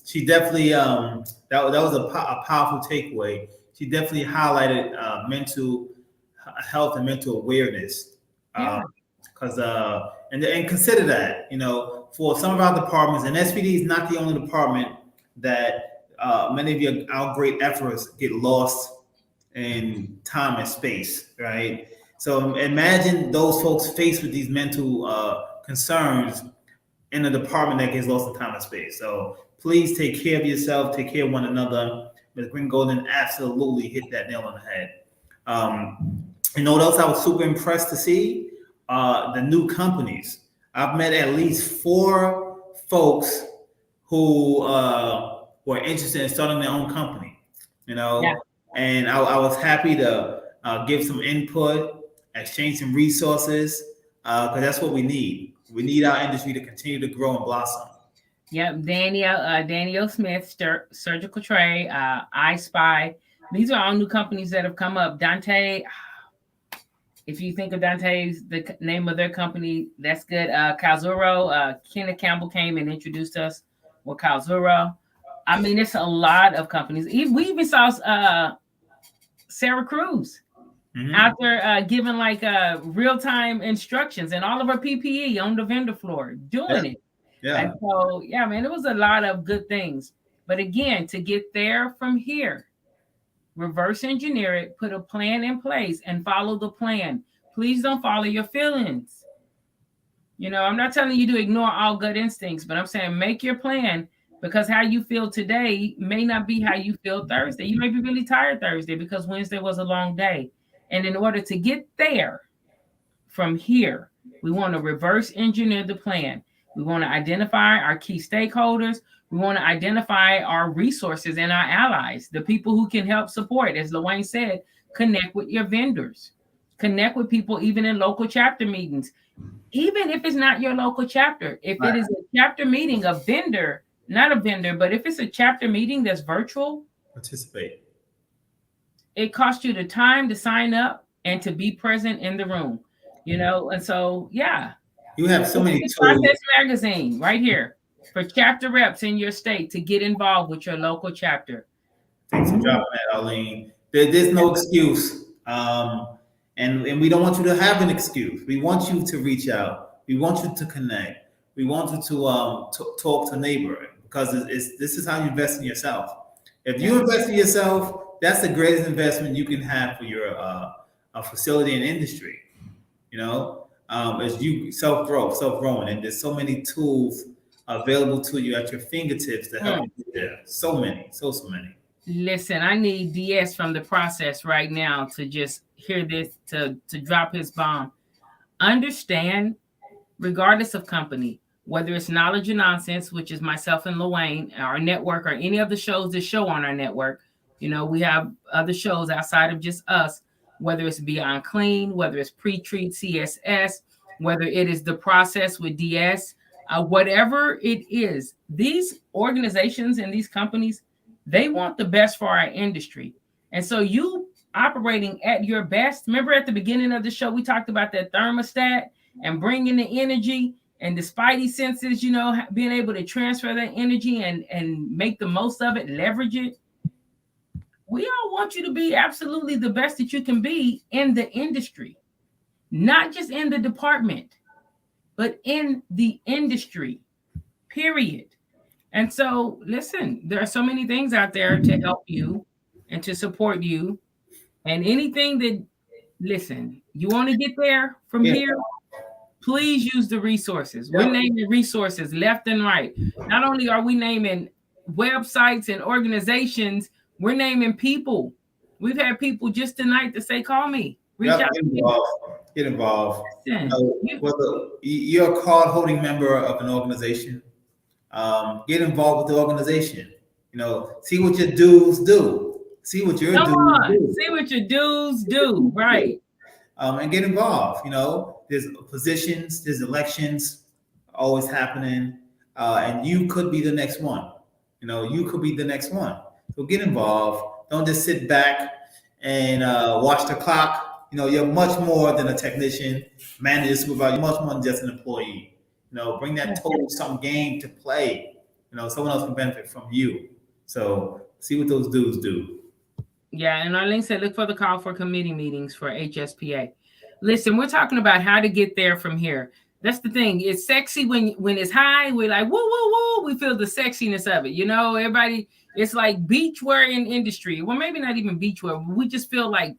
she definitely that was a powerful takeaway. She definitely highlighted mental health and mental awareness, because and consider that for some of our departments, and SPD is not the only department that many of our great efforts get lost in time and space, right? So imagine those folks faced with these mental concerns in a department that gets lost in time and space. So please take care of yourself, take care of one another. Ms. Green Golden absolutely hit that nail on the head. You know what else I was super impressed to see? The new companies. I've met at least 4 folks who were interested in starting their own company, and I was happy to give some input, exchange some resources, because that's what we need. We need our industry to continue to grow and blossom. Yep, Daniel Smith, Surgical Tray, I Spy. These are all new companies that have come up. Dante, if you think of Dante's, the name of their company, that's good. Calzuro, Kenneth Campbell came and introduced us with Calzuro. I mean, it's a lot of companies. We even saw Sarah Cruz out there giving real-time instructions and all of her PPE on the vendor floor doing it. Yeah. And so, man, it was a lot of good things. But again, to get there from here, reverse engineer it, put a plan in place and follow the plan. Please don't follow your feelings. I'm not telling you to ignore all gut instincts, but I'm saying make your plan, because how you feel today may not be how you feel Thursday. You may be really tired Thursday because Wednesday was a long day. And in order to get there from here, we want to reverse engineer the plan. We want to identify our key stakeholders. We want to identify our resources and our allies, the people who can help support. As Lawayne said, connect with your vendors. Connect with people even in local chapter meetings. Even if it's not your local chapter, if it is a chapter meeting, not a vendor, but if it's a chapter meeting that's virtual, participate. It costs you the time to sign up and to be present in the room, and so, you have so many tools. Process Magazine right here for chapter reps in your state to get involved with your local chapter. Thanks for dropping that, Arlene. There's no excuse. And we don't want you to have an excuse. We want you to reach out. We want you to connect. We want you to talk to neighbor, because this is how you invest in yourself. If you invest in yourself, that's the greatest investment you can have for your facility and industry. As you self-growing, and there's so many tools available to you at your fingertips to help you get there. So many. Listen, I need DS from the process right now to just hear this, to drop his bomb. Understand, regardless of company, whether it's Knowledge or Nonsense, which is myself and Lawayne, our network, or any of the shows that show on our network. We have other shows outside of just us, whether it's Beyond Clean, whether it's Pre-Treat CSS, whether it is the process with DS, whatever it is, these organizations and these companies, They want the best for our industry. And so you operating at your best. Remember at the beginning of the show, we talked about that thermostat and bringing the energy and the spidey senses, being able to transfer that energy and make the most of it, leverage it. We all want you to be absolutely the best that you can be in the industry, not just in the department, but in the industry, period. And so, listen, there are so many things out there to help you and to support you. And anything that, listen, you want to get there from here, please use the resources. We're naming resources left and right. Not only are we naming websites and organizations, we're naming people. We've had people just tonight to say, call me, reach out to me. Get involved. Whether you're a card-holding member of an organization, get involved with the organization. See what your dues do. See what your dues do. See what your dues do. Right. And get involved. There's positions, there's elections always happening, and you could be the next one. You could be the next one. So get involved. Don't just sit back and watch the clock. You're much more than a technician, manager, supervisor. You're much more than just an employee. Bring that total sum game to play. Someone else can benefit from you. So see what those dudes do. Yeah, and Arlene said, look for the call for committee meetings for HSPA. Listen, we're talking about how to get there from here. That's the thing. It's sexy when it's high. We're like, woo, woo, woo. We feel the sexiness of it. Everybody, it's like beachwear in industry. Well, maybe not even beachwear. We just feel like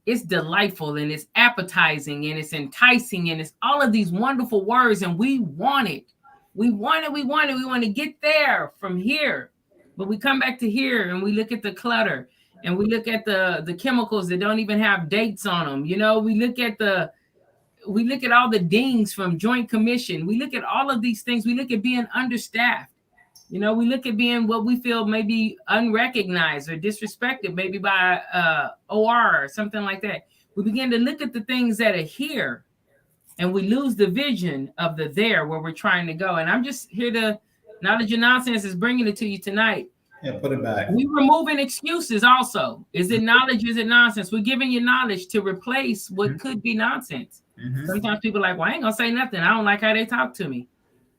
it's delightful and it's appetizing and it's enticing and it's all of these wonderful words. And we want it. We want it. We want it. We want to get there from here. But we come back to here and we look at the clutter and we look at the chemicals that don't even have dates on them. We look at all the dings from Joint Commission. We look at all of these things. We look at being understaffed. We look at being what we feel maybe unrecognized or disrespected, maybe by OR or something like that. We begin to look at the things that are here and we lose the vision of the there where we're trying to go. And I'm just here to, Knowledge and Nonsense is bringing it to you tonight. Yeah, put it back. We're removing excuses also. Is it knowledge? Is it nonsense? We're giving you knowledge to replace what could be nonsense. Sometimes people are like, well, I ain't going to say nothing. I don't like how they talk to me.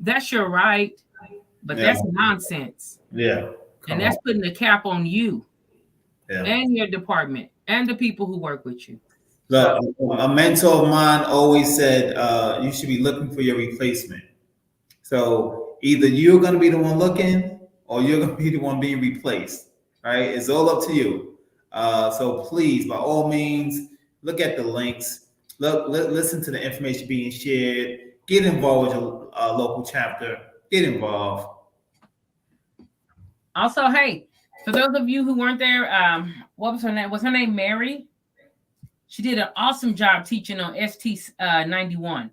That's your right, but that's nonsense. Yeah. And that's putting a cap on you and your department and the people who work with you. Look, a mentor of mine always said you should be looking for your replacement. So either you're going to be the one looking or you're going to be the one being replaced, right? It's all up to you. So please, by all means, look at the links. Listen to the information being shared. Get involved with your local chapter. Get involved. Also, hey, for those of you who weren't there, what was her name? Was her name Mary? She did an awesome job teaching on ST 91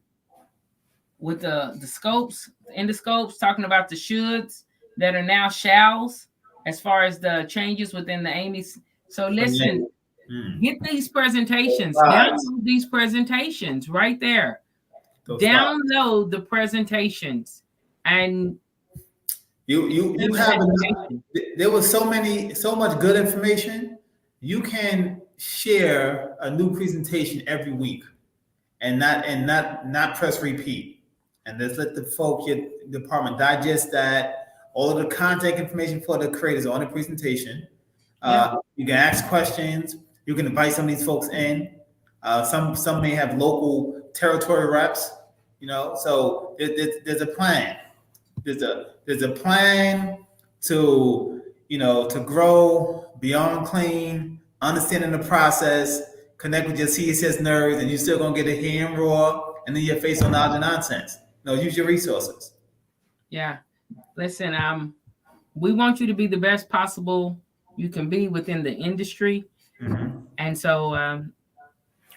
with the scopes, endoscopes, talking about the shoulds that are now shalls as far as the changes within the AMIs. So listen, get these presentations. Download these presentations right there. Download the presentations. And you have there was so much good information. You can share a new presentation every week and not press repeat. And just let the folks, your department, digest that. All of the contact information for the creators on the presentation. You can ask questions. You can invite some of these folks in. Some may have local territory reps. So there's a plan. There's a plan to grow beyond clean, understanding the process, connect with your CSS nerds, and you're still gonna get a hand raw, and then your face on knowledge and nonsense. Use your resources. Yeah. Listen, we want you to be the best possible you can be within the industry. And so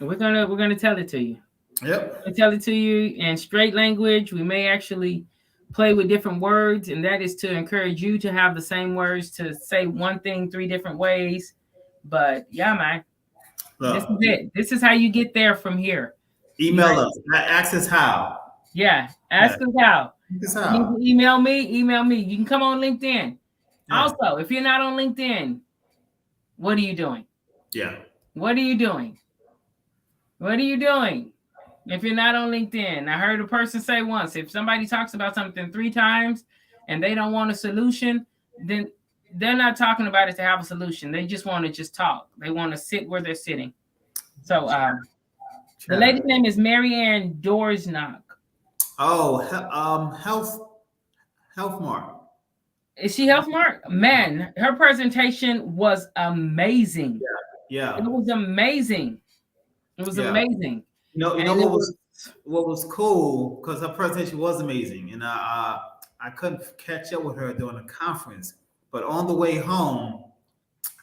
we're gonna tell it to you. Yep. We'll tell it to you in straight language. We may actually play with different words, and that is to encourage you to have the same words, to say one thing 3 different ways. But yeah, man. This is it. This is how you get there from here. Email us. Ask us how. Yeah. Ask us how. You can email me. You can come on LinkedIn. Yeah. Also, if you're not on LinkedIn, what are you doing? Yeah. What are you doing? What are you doing? If you're not on LinkedIn, I heard a person say once, if somebody talks about something 3 times and they don't want a solution, then they're not talking about it to have a solution. They just want to just talk. They want to sit where they're sitting. So the lady's name is Marianne Dorsnock. Oh, health mark. Is she Health Mark? Man, her presentation was amazing. Yeah. It was amazing. It was amazing. You know what was cool, because her presentation was amazing, and I couldn't catch up with her during the conference, but on the way home,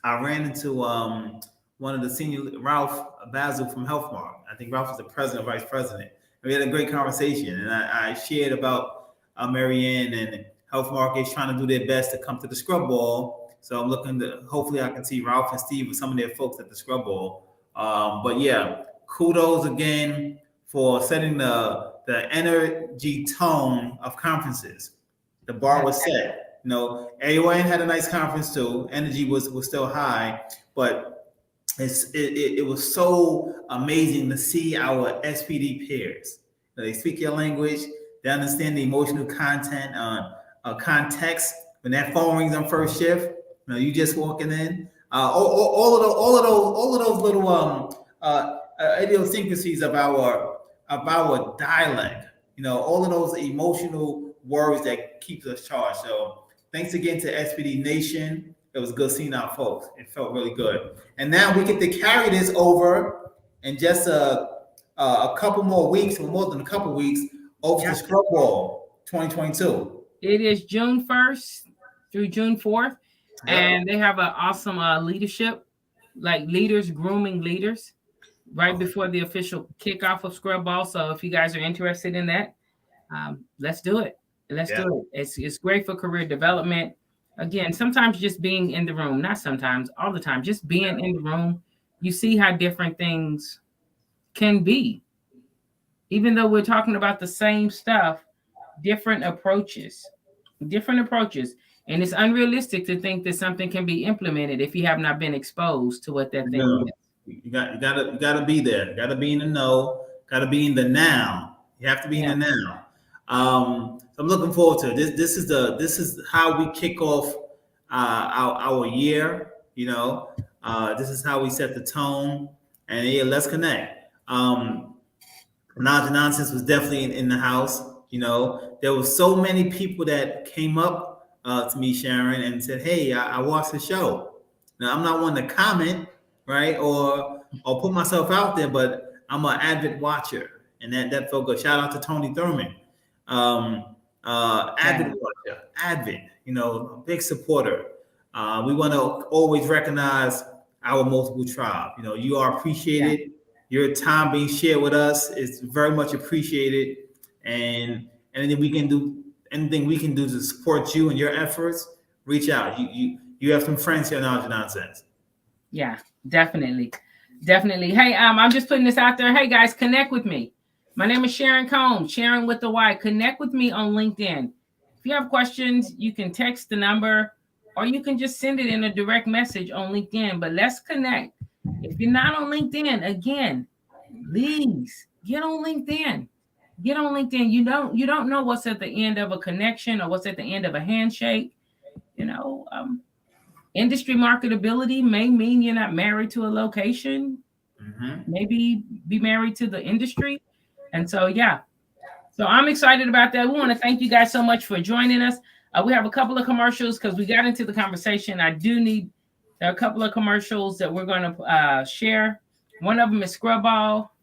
I ran into one of the senior, Ralph Basil from HealthMark. I think Ralph is the president, vice president. And we had a great conversation, and I shared about Marianne, and HealthMark is trying to do their best to come to the Scrub Ball. So I'm looking to, hopefully I can see Ralph and Steve with some of their folks at the Scrub Ball. But yeah, kudos again for setting the energy tone of conferences. The bar was set. You know, AON had a nice conference too. Energy was still high, but it was so amazing to see our SPD peers. They speak your language. They understand the emotional content, context. When that phone rings on first shift, you know, you just walking in. All of those little idiosyncrasies of our dialect. You know, all of those emotional words that keeps us charged. So thanks again to SPD Nation. It was good seeing our folks. It felt really good. And now we get to carry this over in just a couple more weeks, or more than a couple weeks, over to Scrub Ball 2022. It is June 1st through June 4th. And they have an awesome leadership, like leaders grooming leaders, right before the official kickoff of Scrub Ball. So if you guys are interested in that, let's do it. Let's do it. It's great for career development. Again, sometimes just being in the room, not sometimes, all the time, just being in the room, you see how different things can be. Even though we're talking about the same stuff, different approaches. And it's unrealistic to think that something can be implemented if you have not been exposed to what that thing is. You gotta be there. You gotta be in the know. Gotta be in the now. You have to be in the now. So I'm looking forward to it. This is how we kick off our year. You know, this is how we set the tone. And yeah, let's connect. Knowledge and Nonsense was definitely in the house. You know, there were so many people that came up to me, Sharon, and said, "Hey, I watched the show." Now, I'm not one to comment, right, or put myself out there, but I'm an avid watcher, and that felt good. Shout out to Tony Thurman, avid watcher, avid, you know, a big supporter. We want to always recognize our multiple tribe. You know, you are appreciated. Yeah. Your time being shared with us is very much appreciated, and anything we can do to support you and your efforts, reach out. You have some friends here on Knowledge and Nonsense. Yeah, definitely. Hey, I'm just putting this out there. Hey guys, connect with me. My name is Sharon Combs, Sharon with the Y. Connect with me on LinkedIn. If you have questions, you can text the number, or you can just send it in a direct message on LinkedIn. But let's connect. If you're not on LinkedIn, again, please get on LinkedIn. Get on LinkedIn. You don't know what's at the end of a connection or what's at the end of a handshake. You know, industry marketability may mean you're not married to a location. Maybe be married to the industry. And so, yeah. So I'm excited about that. We want to thank you guys so much for joining us. We have a couple of commercials because we got into the conversation. There are a couple of commercials that we're going to share. One of them is Scrub Ball.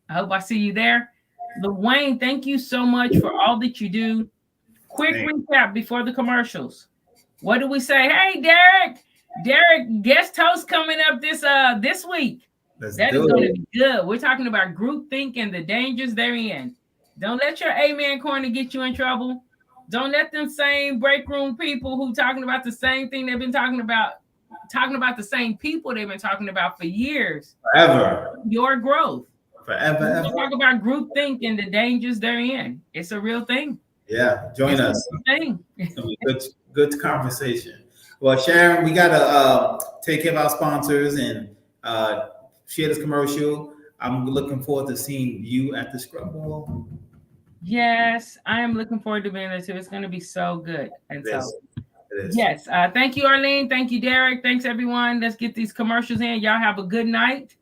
I hope I see you there. Lawayne, thank you so much for all that you do. Quick recap before the commercials. What do we say? Hey, Derek, guest host coming up this week. That is going to be good. We're talking about groupthink and the dangers therein. Don't let your amen corner get you in trouble. Don't let them same break room people who talking about the same thing they've been talking about the same people they've been talking about for years. Forever. Your growth. Forever. We're talk about groupthink and the dangers therein. It's a real thing. Yeah, join us. Thing. Good conversation. Well, Sharon, we gotta take care of our sponsors and share this commercial. I'm looking forward to seeing you at the Scrub Ball. Yes, I am looking forward to being there too. It's going to be so good. And It so, is. yes, thank you, Arlene. Thank you, Derek. Thanks, everyone. Let's get these commercials in. Y'all have a good night.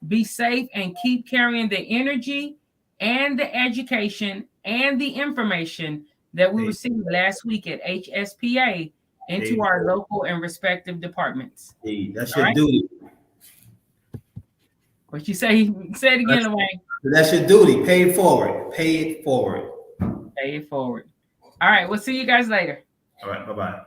Be safe and keep carrying the energy and the education and the information that we received last week at HSPA into our local and respective departments. That's your duty. What you say? Say it again, Lawayne. That's your duty. Pay it forward. Pay it forward. Pay it forward. All right. We'll see you guys later. All right. Bye-bye.